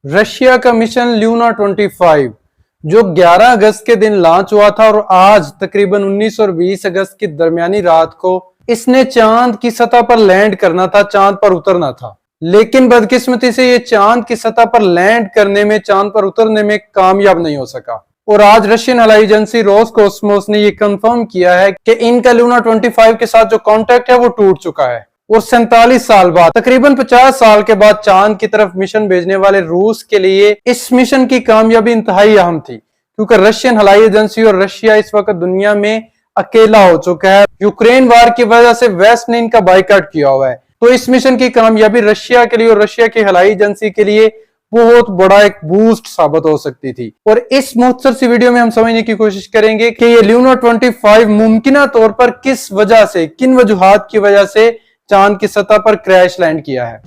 Russia का mission lunar 25 जो 11 अगस्त के दिन लॉन्च हुआ था और आज तकरीबन 19 और 20 अगस्त की दरमियानी रात को इसने चांद की सतह पर लैंड करना था, चांद पर उतरना था। लेकिन बदकिस्मती से ये चांद की सतह पर लैंड करने में, चांद पर उतरने में कामयाब नहीं हो सका। और आज रशियन हवाई एजेंसी रोसकोस्मोस ने ये कंफर्म किया है कि इनका ल्यूना 25 के साथ जो कॉन्टैक्ट है वो टूट चुका है। और 47 साल बाद, तकरीबन 50 साल के बाद चांद की तरफ मिशन भेजने वाले रूस के लिए इस मिशन की कामयाबी इंतहाई अहम थी, क्योंकि रशियन हवाई एजेंसी और रशिया इस वक्त दुनिया में अकेला हो चुका है। यूक्रेन वार की वजह से वेस्ट ने इनका बाइकआउट किया हुआ है। तो इस मिशन की कामयाबी रशिया के लिए और रशिया की हवाई एजेंसी के लिए बहुत बड़ा एक बूस्ट साबित हो सकती थी। और इस मुख्तसर सी वीडियो में हम समझने की कोशिश करेंगे कि ये ल्यूना 25 मुमकिना तौर पर किस वजह से, किन वजूहात की वजह से चांद की सतह पर क्रैश लैंड किया है।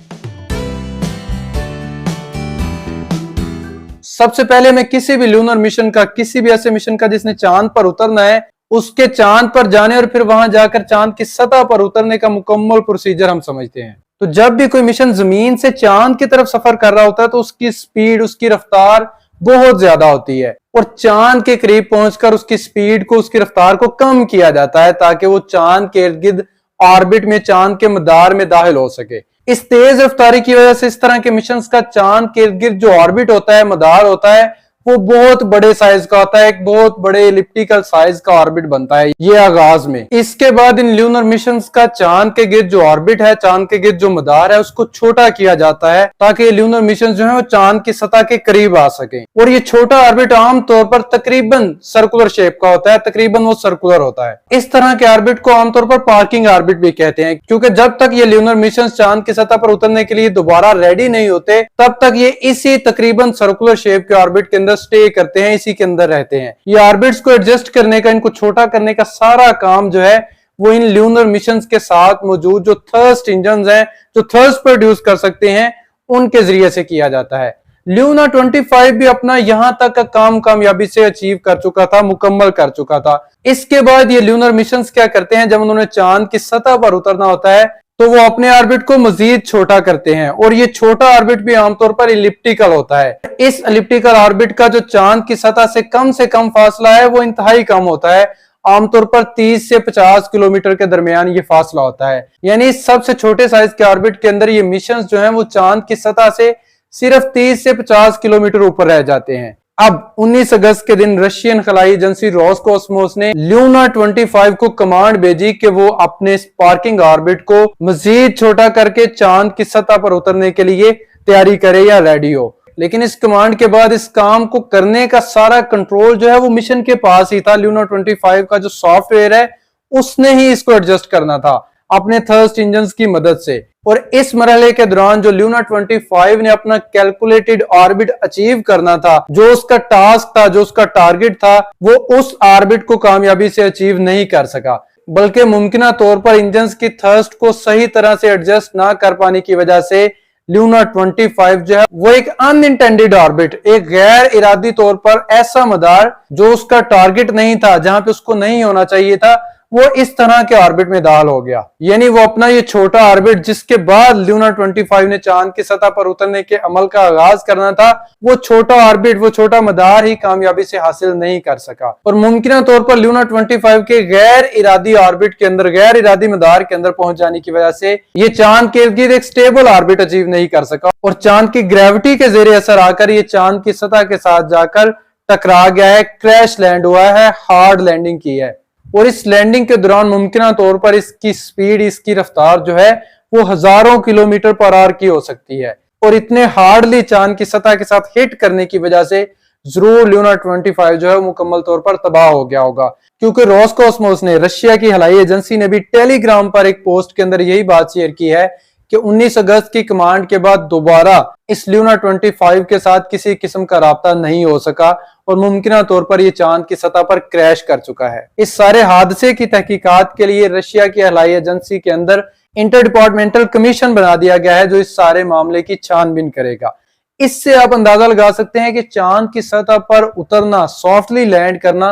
सबसे पहले मैं किसी भी लूनर मिशन का, किसी भी ऐसे मिशन का जिसने चांद पर उतरना है, उसके चांद पर जाने और फिर वहां जाकर चांद की सतह पर उतरने का मुकम्मल प्रोसीजर हम समझते हैं। तो जब भी कोई मिशन जमीन से चांद की तरफ सफर कर रहा होता है तो उसकी स्पीड, उसकी रफ्तार बहुत ज्यादा होती है और चांद के करीब पहुंचकर उसकी स्पीड को, उसकी रफ्तार को कम किया जाता है ताकि वो चांद के इर्द गिर्द ऑर्बिट में, चांद के मदार में दाखिल हो सके। इस तेज रफ्तारी की वजह से इस तरह के मिशंस का चांद के इर्द गिर्द जो ऑर्बिट होता है, मदार होता है, वो बहुत बड़े साइज का होता है, एक बहुत बड़े एलिप्टिकल साइज का ऑर्बिट बनता है ये आगाज में। इसके बाद इन ल्यूनर मिशंस का चांद के गिर्द जो ऑर्बिट है, चांद के गिर्द जो मदार है, उसको छोटा किया जाता है ताकि ये ल्यूनर मिशंस जो है वो चांद की सतह के करीब आ सके। और ये छोटा ऑर्बिट आमतौर पर तकरीबन सर्कुलर शेप का होता है, तकरीबन वो सर्कुलर होता है। इस तरह के ऑर्बिट को आमतौर पर पार्किंग ऑर्बिट भी कहते हैं, क्योंकि जब तक ये ल्यूनर मिशंस चांद की सतह पर उतरने के लिए दोबारा रेडी नहीं होते, तब तक ये इसी तकरीबन सर्कुलर शेप के ऑर्बिट के अंदर स्टे करते हैं, इसी के अंदर रहते हैं। ये ऑर्बिट्स को एडजस्ट करने का, इनको छोटा करने का सारा काम जो है वो इन ल्यूनर मिशंस के साथ मौजूद जो थर्स्ट इंजन्स हैं, जो थर्स्ट प्रोड्यूस कर सकते हैं, उनके जरिए से किया जाता है। ल्यूना 25 भी अपना यहां तक का काम कामयाबी से अचीव कर चुका था, मुकम्मल कर चुका था। इसके बाद ये ल्यूनर मिशंस क्या करते हैं, जब उन्होंने चांद की सतह पर उतरना होता है तो वो अपने ऑर्बिट को मजीद छोटा करते हैं और ये छोटा ऑर्बिट भी आमतौर पर इलिप्टिकल होता है। इस इलिप्टिकल ऑर्बिट का जो चांद की सतह से कम फासला है वो इंतहाई कम होता है, आमतौर पर 30 से 50 किलोमीटर के दरमियान ये फासला होता है। यानी सबसे छोटे साइज के ऑर्बिट के अंदर ये मिशन जो है वो चांद की सतह से सिर्फ 30 से 50 किलोमीटर ऊपर रह जाते हैं। अब 19 अगस्त के दिन रशियन खलाई एजेंसी रोसकोस्मोस ने ल्यूना 25 को कमांड भेजी कि वो अपने पार्किंग ऑर्बिट को मजीद छोटा करके चांद की सतह पर उतरने के लिए तैयारी करे या रेडी हो। लेकिन इस कमांड के बाद इस काम को करने का सारा कंट्रोल जो है वो मिशन के पास ही था। ल्यूना 25 का जो सॉफ्टवेयर है उसने ही इसको एडजस्ट करना था अपने थर्स्ट इंजन्स की मदद से। और इस मरहले के दौरान जो ल्यूना 25 ने अपना कैलकुलेटेड ऑर्बिट अचीव करना था, जो उसका टास्क था, जो उसका टारगेट था, वो उस ऑर्बिट को कामयाबी से अचीव नहीं कर सका, बल्कि मुमकिना तौर पर इंजन्स की थर्स्ट को सही तरह से एडजस्ट ना कर पाने की वजह से ल्यूना 25 जो है वो एक अनइंटेंडेड ऑर्बिट, एक गैर इरादी तौर पर ऐसा मदार जो उसका टारगेट नहीं था, जहां पे उसको नहीं होना चाहिए था, वो इस तरह के ऑर्बिट में दाखिल हो गया। यानी वो अपना ये छोटा ऑर्बिट, जिसके बाद ल्यूना 25 ने चांद की सतह पर उतरने के अमल का आगाज करना था, वो छोटा ऑर्बिट, वो छोटा मदार ही कामयाबी से हासिल नहीं कर सका। और मुमकिन तौर पर ल्यूना 25 के गैर इरादी ऑर्बिट के अंदर, गैर इरादी मदार के अंदर पहुंच जाने की वजह से ये चांद के इर्द गिर्द एक स्टेबल ऑर्बिट अचीव नहीं कर सका और चांद की ग्रेविटी के जेर असर आकर ये चांद की सतह के साथ जाकर टकरा गया है, क्रैश लैंड हुआ है, हार्ड लैंडिंग की है। और इस लैंडिंग के दौरान मुमकिन तौर पर इसकी स्पीड, इसकी रफ्तार जो है वो हजारों किलोमीटर पर आवर की हो सकती है। और इतने हार्डली चांद की सतह के साथ हिट करने की वजह से जरूर ल्यूना 25 जो है मुकम्मल तौर पर तबाह हो गया होगा, क्योंकि रोसकोस्मोस ने, रशिया की हवाई एजेंसी ने भी टेलीग्राम पर एक पोस्ट के अंदर यही बात शेयर की है कि 19 अगस्त की कमांड के बाद दोबारा इस ल्यूना 25 के साथ किसी किस्म का राब्ता नहीं हो सका और मुमकिन तौर पर यह चांद की सतह पर क्रैश कर चुका है। इस सारे हादसे की तहकीकात के लिए रशिया की हवाई एजेंसी के अंदर इंटर डिपार्टमेंटल कमीशन बना दिया गया है जो इस सारे मामले की छानबीन करेगा। इससे आप अंदाजा लगा सकते हैं कि चांद की सतह पर उतरना, सॉफ्टली लैंड करना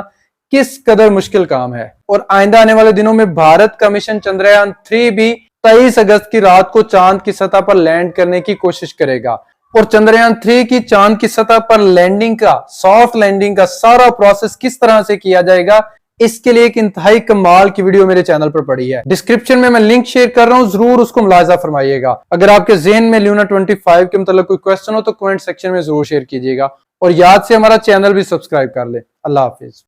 किस कदर मुश्किल काम है। और आइंदा आने वाले दिनों में भारत का मिशन चंद्रयान 3 भी 23 अगस्त की रात को चांद की सतह पर लैंड करने की कोशिश करेगा। और चंद्रयान 3 की चांद की सतह पर लैंडिंग का, सॉफ्ट लैंडिंग का सारा प्रोसेस किस तरह से किया जाएगा, इसके लिए एक इंतहाई कमाल की वीडियो मेरे चैनल पर पड़ी है। डिस्क्रिप्शन में मैं लिंक शेयर कर रहा हूं, जरूर उसको मुलाजा फरमाइएगा। अगर आपके ज़हन में ल्यूना 25 के मतलब कोई क्वेश्चन हो तो कमेंट सेक्शन में जरूर शेयर कीजिएगा और याद से हमारा चैनल भी सब्सक्राइब कर ले। अल्लाह हाफिज।